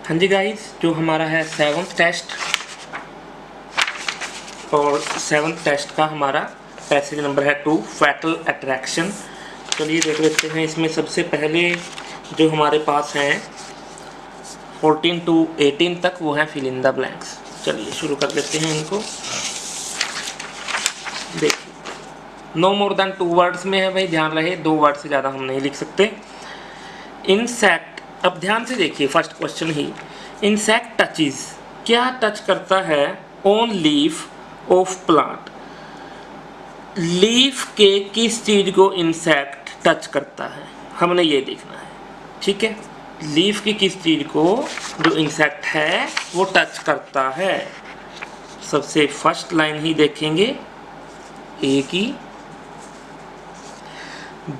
हाँ जी गाइस, जो हमारा है 7th टेस्ट और 7th टेस्ट का हमारा पैसेज नंबर है 2 फैटल अट्रैक्शन। चलिए देख लेते हैं। इसमें सबसे पहले जो हमारे पास हैं 14 to 18 तक वो है फिल इन द ब्लैंक्स। चलिए शुरू कर लेते हैं इनको। देखिए नो मोर देन 2 वर्ड्स में है भाई, ध्यान रहे 2 वर्ड से ज़्यादा हम नहीं लिख सकते। इंसेक्ट, अब ध्यान से देखिए फर्स्ट क्वेश्चन ही। इंसेक्ट टचेस, क्या टच करता है on leaf of plant. Leaf के किस चीज को इंसेक्ट टच करता है, हमने ये देखना है। ठीक है, लीफ की किस चीज को जो इंसेक्ट है वो टच करता है। सबसे फर्स्ट लाइन ही देखेंगे ए की,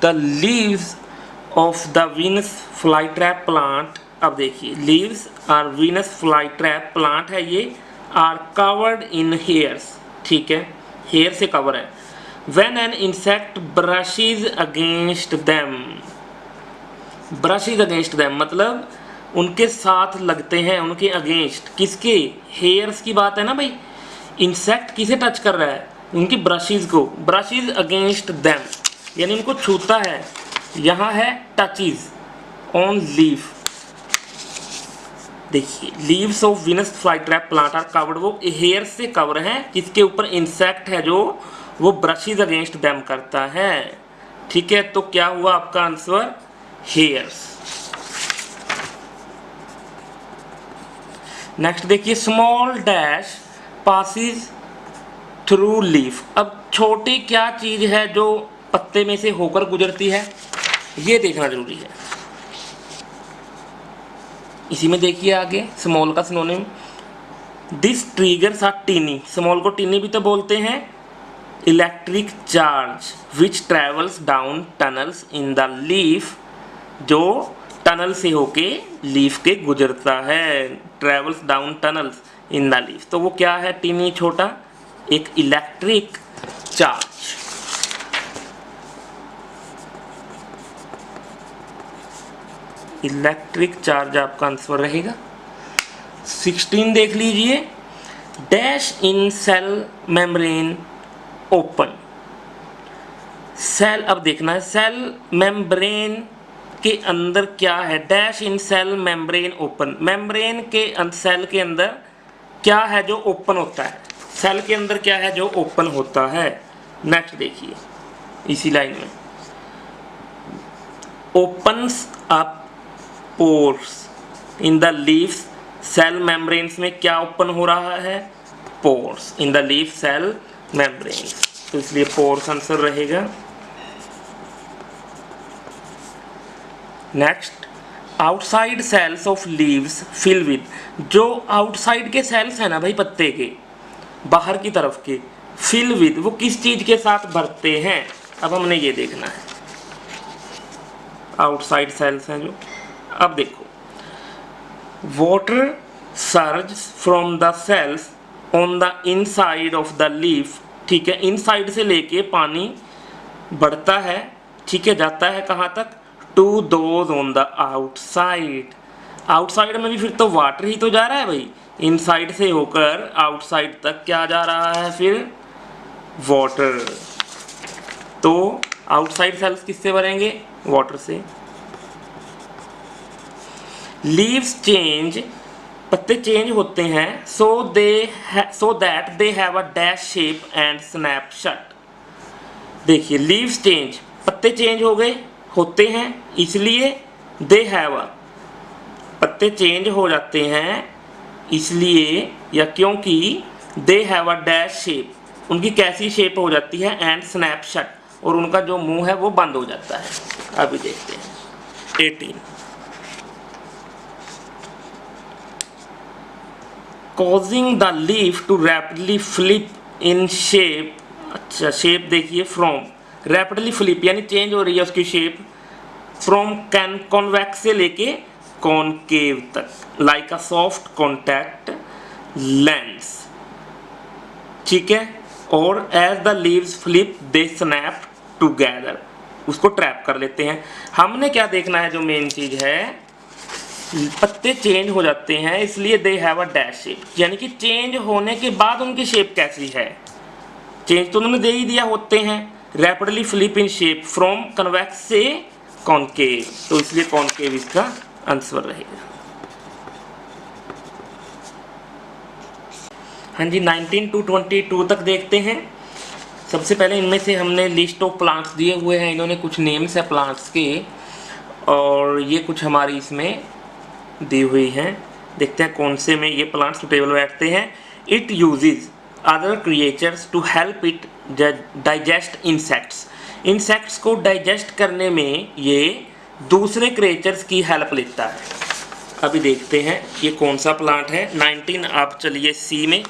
the leaves of the Venus flytrap plant. अब देखिए leaves are Venus flytrap plant है, ये आर कवर्ड इन हेयर्स। ठीक है, हेयर से कवर है। When an insect brushes against them, brushes against them मतलब उनके साथ लगते हैं, उनके अगेंस्ट, किसके, हेयर्स की बात है ना भाई। इंसेक्ट किसे टच कर रहा है, उनकी ब्रशेज को, ब्रशेज अगेंस्ट देम यानी उनको छूता है। यहाँ है टचेज ऑन लीफ। देखिए leaves of Venus flytrap plant are covered, वो हेयर से कवर है, किसके ऊपर, इंसेक्ट है जो वो ब्रशेज अगेंस्ट देम करता है। ठीक है, तो क्या हुआ आपका आंसर, हेयर्स। नेक्स्ट देखिए small dash passes through leaf. अब छोटी क्या चीज है जो पत्ते में से होकर गुजरती है, ये देखना जरूरी है। इसी में देखिए आगे स्मॉल का synonym, this triggers are tiny. Small को टीनी भी तो बोलते हैं। Electric charge which travels down tunnels in the leaf, जो टनल से होके लीफ के गुजरता है, travels down tunnels in the leaf. तो वो क्या है, टीनी छोटा, एक इलेक्ट्रिक चार्ज। इलेक्ट्रिक चार्ज आपका आंसर रहेगा। 16 देख लीजिए, dash in cell membrane open. Cell, अब देखना है सेल मेम्ब्रेन के अंदर क्या है, dash in cell membrane open. Membrane के सेल के अंदर क्या है जो ओपन होता है, सेल के अंदर क्या है जो ओपन होता है। नेक्स्ट देखिए इसी लाइन में, opens up pores in the leaves cell membranes में क्या ओपन हो रहा है, pores in the leaf cell membranes, तो इसलिए पोर्स आंसर रहेगा। Next, outside cells of leaves fill with, जो आउटसाइड के सेल्स है ना भाई पत्ते के, बाहर की तरफ के, फिल विद वो किस चीज के साथ भरते हैं। अब हमने ये देखना है, आउटसाइड सेल्स हैं जो। अब देखो, water surge from the cells on the inside of the leaf. ठीक है, इनसाइड से लेके पानी बढ़ता है, ठीक है, जाता है कहाँ तक, to those on the outside. Outside में भी फिर तो वाटर ही तो जा रहा है भाई, इनसाइड से होकर आउटसाइड तक क्या जा रहा है, फिर वाटर। तो आउटसाइड सेल्स किससे भरेंगे, वाटर से। लीव्स चेंज, पत्ते चेंज होते हैं, so that they have a dash shape and snap shut. देखिए लीव्स चेंज, पत्ते चेंज हो गए, होते हैं, इसलिए दे हैव, पत्ते चेंज हो जाते हैं इसलिए या क्योंकि they have a dash shape, उनकी कैसी शेप हो जाती है, एंड स्नैप शट, और उनका जो मुंह है वो बंद हो जाता है। अभी देखते हैं 18, causing the leaf to rapidly flip in shape। अच्छा शेप देखिए, फ्रॉम, रैपिडली फ्लिप यानी चेंज हो रही है उसकी शेप, फ्रॉम कैन कॉन्वेक्स से लेके कॉनकेव तक, like a soft contact lens. ठीक है, और as the leaves flip they snap together, उसको ट्रैप कर लेते हैं। हमने क्या देखना है, जो मेन चीज है पत्ते चेंज हो जाते हैं इसलिए they have a dash shape, यानी कि चेंज होने के बाद उनकी शेप कैसी है। चेंज तो उन्होंने दे ही दिया, होते हैं rapidly flip in shape from convex से कॉनकेव, तो इसलिए कॉनकेव इसका आंसर रहेगा। हाँ जी, 19 to 22 तक देखते हैं। सबसे पहले इनमें से हमने लिस्ट ऑफ प्लांट्स दिए हुए हैं, इन्होंने कुछ नेम्स है प्लांट्स के और ये कुछ हमारी इसमें दी हुई हैं। देखते हैं कौन से में ये प्लांट सुटेबल बैठते हैं। It uses other creatures to help it digest insects. Insects को डाइजेस्ट करने में ये दूसरे क्रिएचर्स की हेल्प लेता है। अभी देखते हैं ये कौन सा प्लांट है। 19 आप चलिए सी में।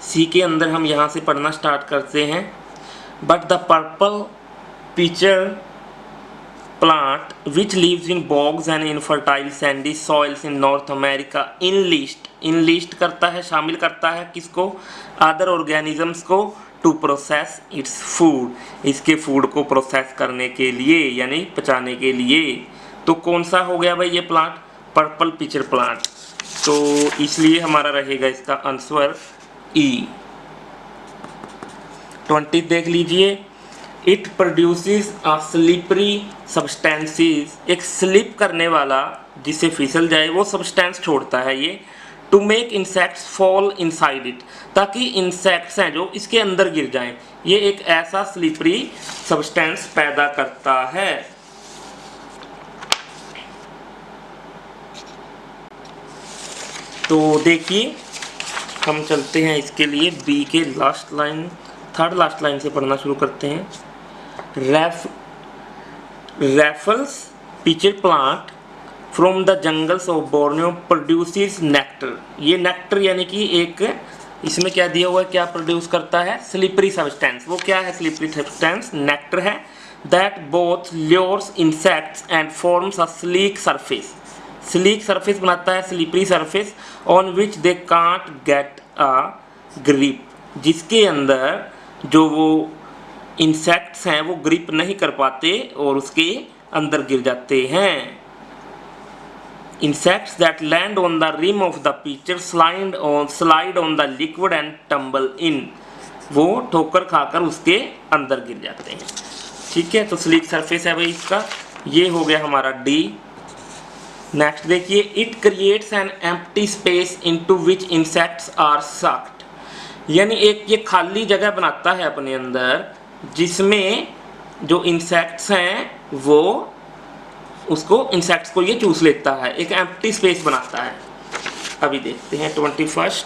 सी के अंदर हम यहाँ से पढ़ना स्टार्ट करते हैं। But the purple pitcher plant which lives in bogs and infertile sandy soils in North America enlist करता है, शामिल करता है किसको, अदर ऑर्गेनिजम्स को, टू प्रोसेस इट्स फूड, इसके फूड को प्रोसेस करने के लिए यानी पचाने के लिए। तो कौन सा हो गया भाई ये प्लांट, पर्पल पिचर प्लांट, तो इसलिए हमारा रहेगा इसका आंसर ई। 20 देख लीजिए। It produces a slippery substances, एक स्लिप करने वाला जिससे फिसल जाए वो सब्सटेंस छोड़ता है ये, to make insects fall inside it, ताकि इंसेक्ट्स हैं जो इसके अंदर गिर जाएं। ये एक ऐसा स्लिपरी सब्सटेंस पैदा करता है। तो देखिए हम चलते हैं इसके लिए बी के last line, third last line से पढ़ना शुरू करते हैं। Raffles pitcher plant from the jungles of Borneo produces nectar. ये नेक्टर यानी कि एक इसमें क्या दिया हुआ है, क्या प्रोड्यूस करता है, स्लिपरी सब्सटेंस। वो क्या है स्लिपरी सब्सटेंस, नेक्टर है। That both lures insects and forms a sleek surface, sleek surface बनाता है, slippery surface, on which they can't get a grip, जिसके अंदर जो वो इंसेक्ट्स हैं वो ग्रिप नहीं कर पाते और उसके अंदर गिर जाते हैं। Insects that land on the rim of the pitcher slide on the liquid and tumble in, वो ठोकर खाकर उसके अंदर गिर जाते हैं। ठीक है, तो स्लीक सरफेस है भाई इसका, ये हो गया हमारा डी। नेक्स्ट देखिए, it creates an empty space into which insects are sucked, यानी एक ये खाली जगह बनाता है अपने अंदर जिसमें जो इंसेक्ट्स हैं वो उसको इंसेक्ट्स को ये चूस लेता है, एक एम्प्टी स्पेस बनाता है। अभी देखते हैं 21।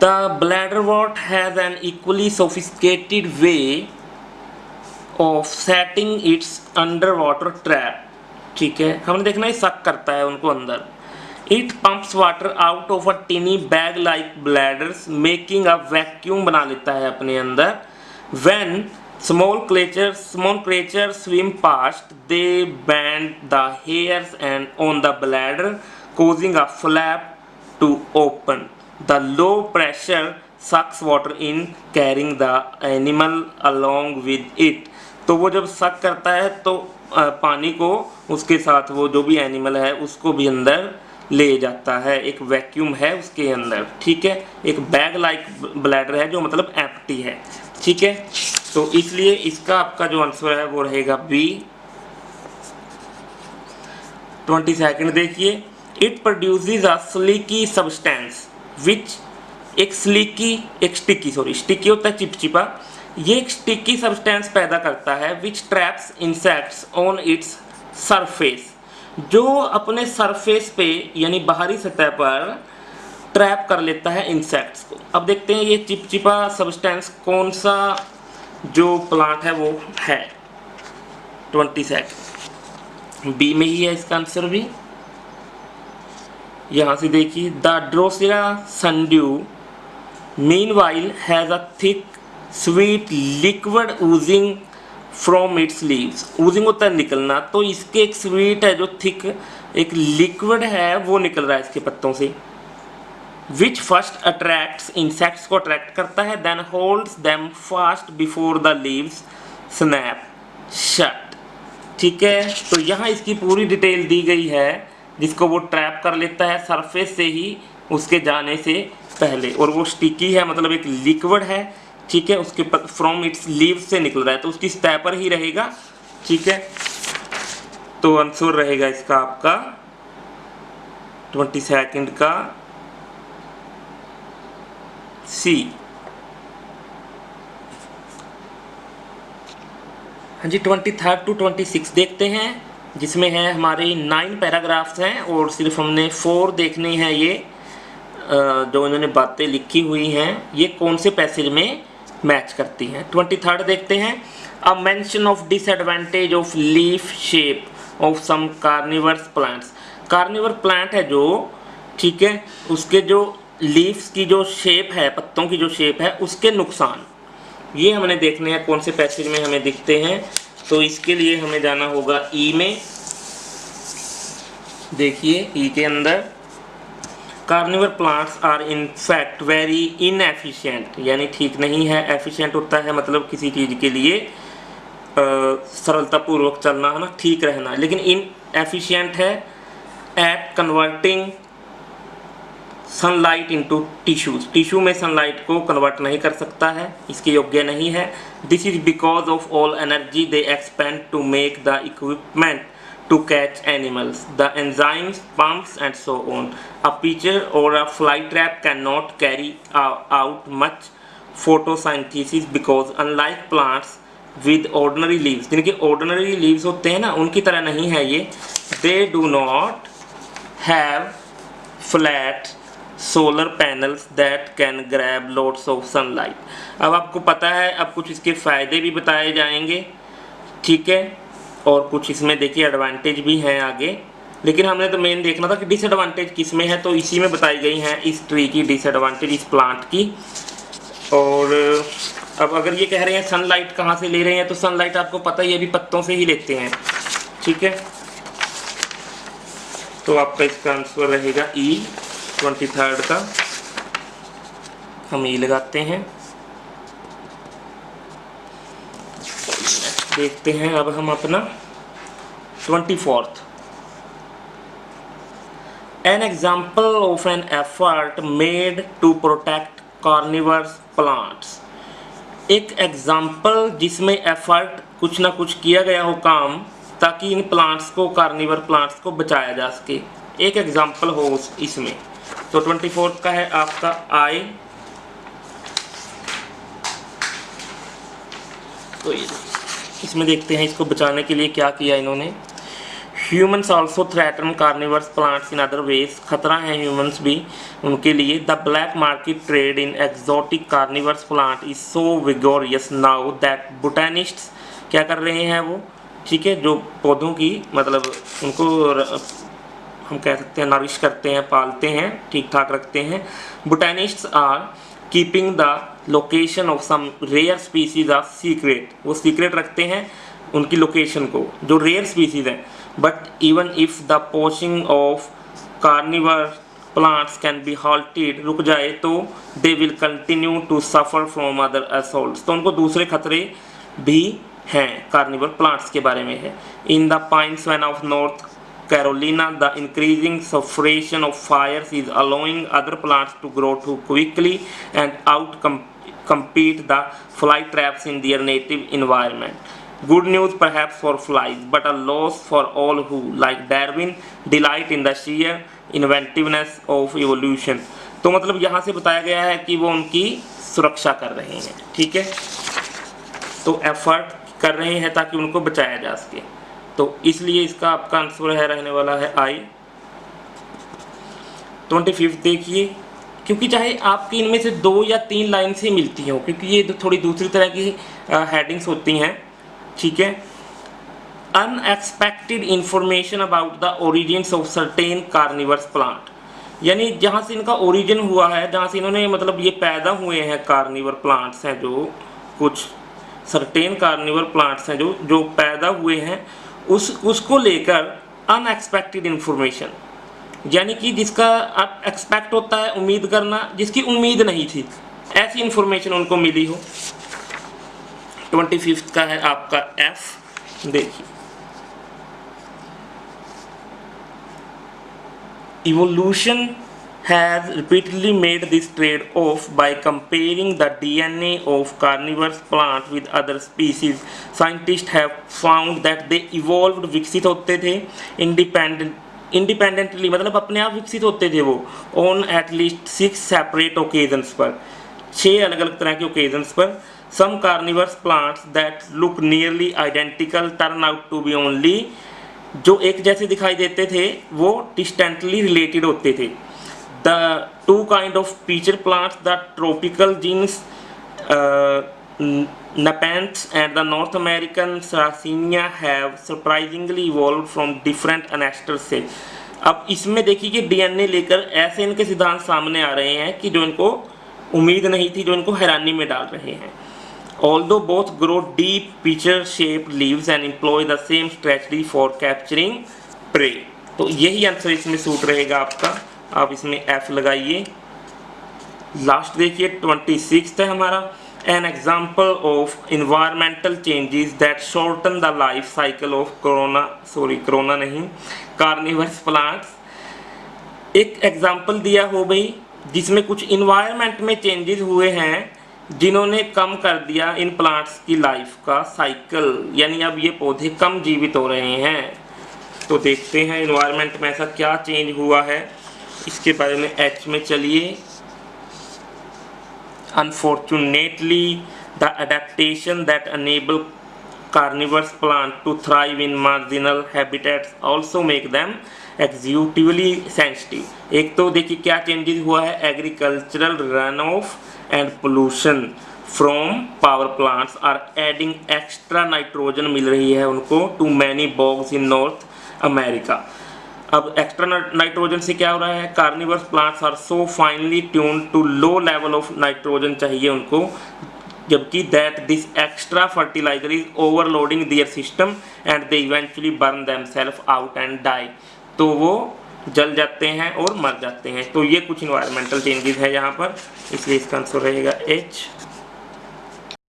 The bladderwort has an equally sophisticated way of setting its under water trap. ठीक है, हमने देखना है सक करता है उनको अंदर। It pumps water out of a टिनी bag like bladders, making a vacuum बना लेता है अपने अंदर। When small creature swim past they band the hairs and on the bladder causing a flap to open. The low pressure sucks water in, carrying the animal along with it. तो वो जब सक करता है तो पानी को उसके साथ वो जो भी एनिमल है उसको भी अंदर ले जाता है, एक वैक्यूम है उसके अंदर। ठीक है, एक बैग लाइक ब्लैडर है जो मतलब एम्प्टी है। ठीक है, तो इसलिए इसका आपका जो आंसर है वो रहेगा बी। 22 देखिए, it produces a slicky substance which, एक स्लीकी एक स्टिकी होता है चिपचिपा, ये एक स्टिकी सब्सटेंस पैदा करता है which traps insects on its surface, जो अपने सरफेस पे यानी बाहरी सतह पर ट्रैप कर लेता है इंसेक्ट्स को। अब देखते हैं ये चिपचिपा सब्सटेंस कौन सा जो प्लांट है वो है। 22 बी में ही है इसका आंसर भी। यहाँ से देखिए, the Drosera sundew meanwhile has a thick sweet liquid Ojing from its leaves. Ojing होता है निकलना, तो इसके एक स्वीट है जो थिक एक लिक्विड है वो निकल रहा है इसके पत्तों से। विच फर्स्ट अट्रैक्ट्स, इंसेक्ट्स को अट्रैक्ट करता है, then holds them fast before the leaves snap shut. ठीक है, तो यहाँ इसकी पूरी डिटेल दी गई है, जिसको वो ट्रैप कर लेता है सरफेस से ही उसके जाने से पहले, और वो स्टिकी है, मतलब एक लिक्विड है। ठीक है, उसके फ्रॉम इट्स लीव से निकल रहा है, तो उसकी स्टेप पर ही रहेगा। ठीक है, तो आंसर रहेगा इसका आपका 22 का सी। हाँ जी, 23 to 26 देखते हैं, जिसमें है हमारे 9 पैराग्राफ्स हैं और सिर्फ हमने 4 देखने हैं। ये जो इन्होंने बातें लिखी हुई हैं ये कौन से पैसेज में मैच करती हैं। 23 देखते हैं। A mention of disadvantage of leaf shape of some carnivores plants. Carnivore plant है जो, ठीक है, उसके जो लीव्स की जो शेप है, पत्तों की जो शेप है, उसके नुकसान, ये हमने देखने हैं कौन से पैसेज में हमें दिखते हैं। तो इसके लिए हमें जाना होगा ई में। देखिए ई के अंदर, carnivore plants are in fact very inefficient, यानी ठीक नहीं है। एफिशिएंट होता है मतलब किसी चीज़ के लिए सरलतापूर्वक चलना है ना, ठीक रहना, लेकिन इन एफिशिएंट है at converting sunlight into tissues. Tissue में सनलाइट को कन्वर्ट नहीं कर सकता है, इसके योग्य नहीं है। This is because of all energy they expend to make the equipment to catch animals, the enzymes, pumps and so on. A pitcher or a fly trap cannot carry out much photosynthesis because unlike plants with ordinary leaves, जिनके ordinary leaves होते हैं ना, उनकी तरह नहीं है ये, they do not have flat solar panels that can grab lots of sunlight. अब आपको पता है, अब कुछ इसके फ़ायदे भी बताए जाएंगे, ठीक है, और कुछ इसमें देखिए एडवांटेज भी हैं आगे, लेकिन हमने तो मेन देखना था कि डिसएडवांटेज किस में है, तो इसी में बताई गई हैं इस ट्री की डिसएडवांटेज, इस प्लांट की। और अब अगर ये कह रहे हैं सनलाइट कहाँ से ले रहे हैं, तो सनलाइट आपको पता ही है, अभी पत्तों से ही लेते हैं। ठीक है, तो आपका इसका आंसर रहेगा ई 23 का। हम ई लगाते हैं। देखते हैं अब हम अपना 24th। An example of an effort made to protect carnivorous plants। एक एग्जाम्पल जिसमें एफर्ट, कुछ ना कुछ किया गया हो काम, ताकि इन प्लांट्स को, कार्निवर प्लांट्स को बचाया जा सके, एक एग्जाम्पल हो इसमें। तो 24th का है आपका आई। तो ये इसमें देखते हैं इसको बचाने के लिए क्या किया इन्होंने। Humans also threaten carnivores plants in other ways. खतरा है ह्यूमन्स भी उनके लिए। The black market trade in exotic carnivores plant is so vigorous now that botanists क्या कर रहे हैं वो, ठीक है, जो पौधों की मतलब उनको हम कह सकते हैं नरिश करते हैं, पालते हैं, ठीक ठाक रखते हैं। Botanists are keeping the location of some rare species are secret. वो सीक्रेट रखते हैं उनकी लोकेशन को, जो रेयर स्पीसीज हैं। But even if the poaching of carnivore plants can be halted, रुक जाए तो, they will continue to suffer from other assaults. तो उनको दूसरे खतरे भी हैं, कार्निवर प्लांट्स के बारे में है। In the pine swan of north Carolina, the increasing suffocation of fires is allowing other plants to grow too quickly and out-compete the fly traps in their native environment. Good news perhaps for flies, but a loss for all who, like Darwin, delight in the sheer inventiveness of evolution. तो मतलब यहाँ से बताया गया है कि वो उनकी सुरक्षा कर रहे हैं, ठीक है, तो एफर्ट कर रहे हैं ताकि उनको बचाया जा सके। तो इसलिए इसका आपका आंसर है रहने वाला है आई। 25 देखिए, क्योंकि चाहे आपकी इनमें से 2 या 3 लाइन से मिलती हो, क्योंकि ये थोड़ी दूसरी तरह की हेडिंग्स होती हैं, ठीक है। Unexpected information about the origins of certain carnivores plant, यानी जहाँ से इनका ओरिजिन हुआ है, जहाँ से इन्होंने मतलब ये पैदा हुए हैं, कार्निवर प्लांट्स हैं जो, कुछ सर्टेन कार्निवर प्लांट्स हैं जो पैदा हुए हैं, उसको लेकर अनएक्सपेक्टेड इंफॉर्मेशन, यानी कि जिसका आप एक्सपेक्ट होता है उम्मीद करना, जिसकी उम्मीद नहीं थी, ऐसी इंफॉर्मेशन उनको मिली हो। 25th का है आपका एफ। देखिए, evolution has repeatedly made this trade-off by comparing the DNA of carnivorous plant with other species. Scientists have found that they evolved, विकसित होते थे, independently मतलब अपने आप विकसित होते थे वो, on at least 6 separate occasions पर, 6 अलग अलग तरह के occasions पर। Some carnivorous plants that look nearly identical turn out to be only, जो एक जैसे दिखाई देते थे वो डिस्टेंटली रिलेटेड होते थे। The two kind of pitcher plants, the tropical genus Nepenthes and the North American Sarracenia have surprisingly evolved from different ancestors से। अब इसमें देखिए कि डीएनए लेकर ऐसे इनके सिद्धांत सामने आ रहे हैं कि जो इनको उम्मीद नहीं थी, जो इनको हैरानी में डाल रहे हैं। Although both grow deep pitcher-shaped leaves and employ the same strategy for capturing prey, तो यही आंसर इसमें सूट रहेगा आपका। आप इसमें F लगाइए। लास्ट देखिए 26th है हमारा, an example of environmental changes that shorten the life cycle of carnivorous plants। एक एग्जाम्पल दिया हो भाई जिसमें कुछ इन्वायरमेंट में चेंजेस हुए हैं जिन्होंने कम कर दिया इन प्लांट्स की लाइफ का साइकिल, यानी अब ये पौधे कम जीवित हो रहे हैं। तो देखते हैं इन्वायरमेंट में ऐसा क्या चेंज हुआ है, इसके बारे में एच में चलिए। Unfortunately the adaptation that enable carnivorous plant to thrive in marginal habitats also make them executively sensitive। एक तो देखिए क्या चेंजेस हुआ है, agricultural runoff and pollution from power plants are adding extra nitrogen मिल रही है उनको to many bogs in North America. अब एक्स्ट्रा नाइट्रोजन से क्या हो रहा है, carnivores plants are so finely tuned to low level of nitrogen चाहिए उनको, जबकि that this extra fertiliser is overloading their system and they eventually burn themselves out and die, तो वो जल जाते हैं और मर जाते हैं। तो ये कुछ इन्वायरमेंटल चेंजेस है यहाँ पर, इसलिए इसका आंसर रहेगा एच।